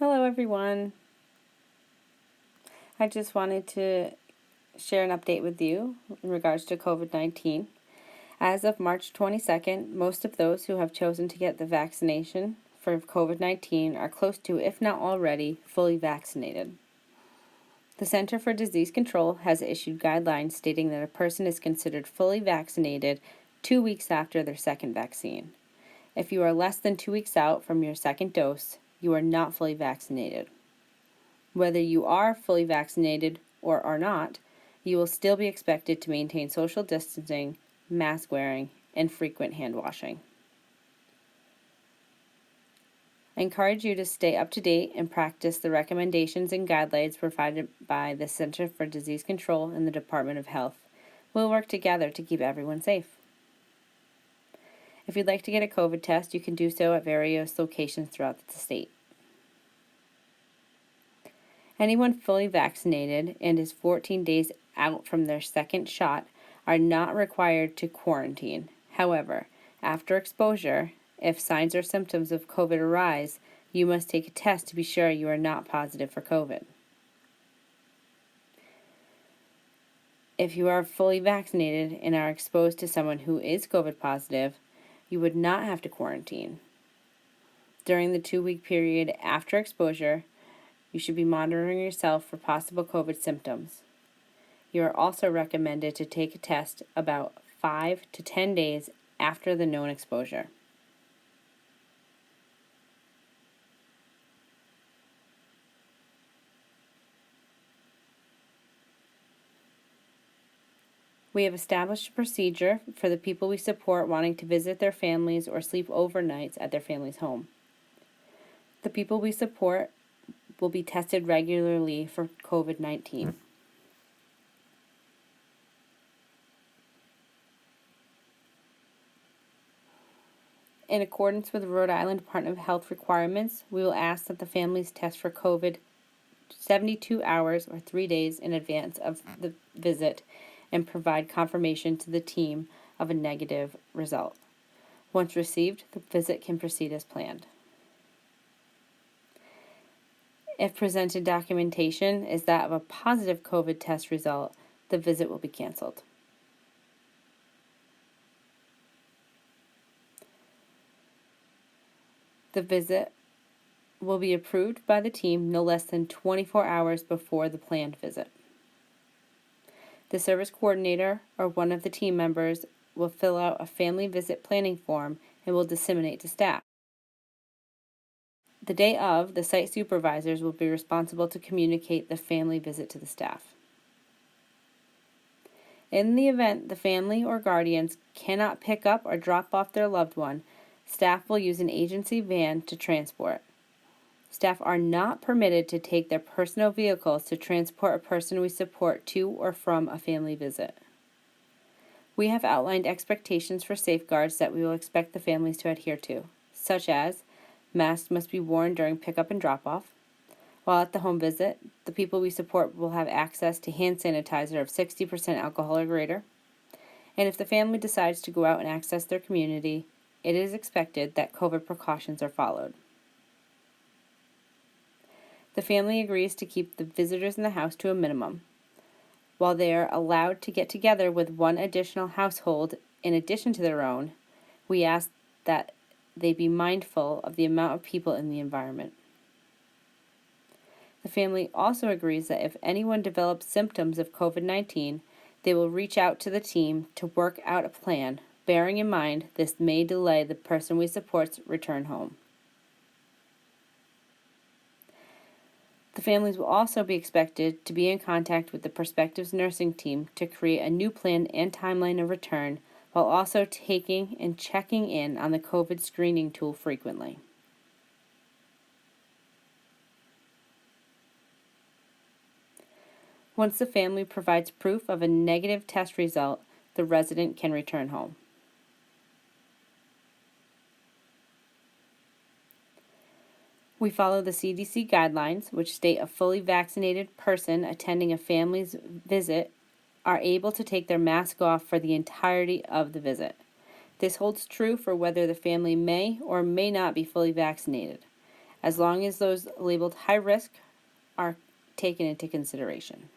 Hello everyone. I just wanted to share an update with you in regards to COVID-19. As of March 22nd, most of those who have chosen to get the vaccination for COVID-19 are close to, if not already, fully vaccinated. The Center for Disease Control has issued guidelines stating that a person is considered fully vaccinated 2 weeks after their second vaccine. If you are less than 2 weeks out from your second dose, you are not fully vaccinated. Whether you are fully vaccinated or are not, you will still be expected to maintain social distancing, mask wearing, and frequent hand washing. I encourage you to stay up to date and practice the recommendations and guidelines provided by the Center for Disease Control and the Department of Health. We'll work together to keep everyone safe. If you'd like to get a COVID test, you can do so at various locations throughout the state. Anyone fully vaccinated and is 14 days out from their second shot are not required to quarantine. However, after exposure, if signs or symptoms of COVID arise, you must take a test to be sure you are not positive for COVID. If you are fully vaccinated and are exposed to someone who is COVID positive, you would not have to quarantine. During the 2-week period after exposure, you should be monitoring yourself for possible COVID symptoms. You are also recommended to take a test about 5 to 10 days after the known exposure. We have established a procedure for the people we support wanting to visit their families or sleep overnights at their family's home. The people we support will be tested regularly for COVID-19. In accordance with Rhode Island Department of Health requirements, we will ask that the families test for COVID 72 hours or 3 days in advance of the visit and provide confirmation to the team of a negative result. Once received, the visit can proceed as planned. If presented documentation is that of a positive COVID test result, the visit will be canceled. The visit will be approved by the team no less than 24 hours before the planned visit. The service coordinator or one of the team members will fill out a family visit planning form and will disseminate to staff. The day of, the site supervisors will be responsible to communicate the family visit to the staff. In the event the family or guardians cannot pick up or drop off their loved one, staff will use an agency van to transport. Staff are not permitted to take their personal vehicles to transport a person we support to or from a family visit. We have outlined expectations for safeguards that we will expect the families to adhere to, such as masks must be worn during pickup and drop-off. While at the home visit, the people we support will have access to hand sanitizer of 60% alcohol or greater. And if the family decides to go out and access their community, it is expected that COVID precautions are followed. The family agrees to keep the visitors in the house to a minimum. While they are allowed to get together with one additional household in addition to their own, we ask that they be mindful of the amount of people in the environment. The family also agrees that if anyone develops symptoms of COVID-19, they will reach out to the team to work out a plan, bearing in mind this may delay the person we support's return home. The families will also be expected to be in contact with the prospective's nursing team to create a new plan and timeline of return, while also taking and checking in on the COVID screening tool frequently. Once the family provides proof of a negative test result, the resident can return home. We follow the CDC Guidelines, which state a fully vaccinated person attending a family's visit are able to take their mask off for the entirety of the visit. This holds true for whether the family may or may not be fully vaccinated. as long as those labeled high risk are taken into consideration.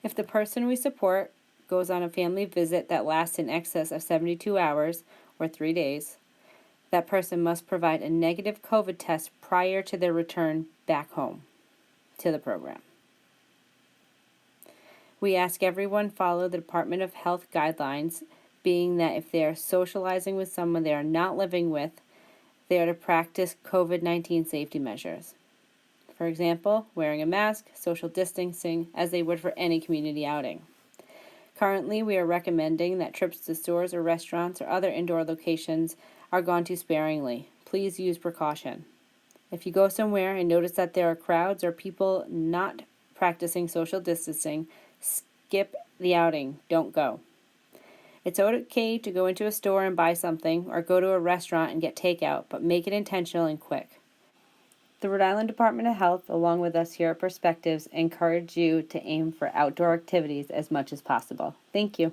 If the person we support goes on a family visit that lasts in excess of 72 hours or 3 days, that person must provide a negative COVID test prior to their return back home to the program. We ask everyone follow the Department of Health guidelines, being that if they are socializing with someone they are not living with, they are to practice COVID-19 safety measures. For example, wearing a mask, social distancing, as they would for any community outing. Currently, we are recommending that trips to stores or restaurants or other indoor locations are gone to sparingly. Please use precaution. If you go somewhere and notice that there are crowds or people not practicing social distancing, skip the outing. Don't go. It's okay to go into a store and buy something or go to a restaurant and get takeout, but make it intentional and quick. The Rhode Island Department of Health, along with us here at Perspectives, encourage you to aim for outdoor activities as much as possible. Thank you.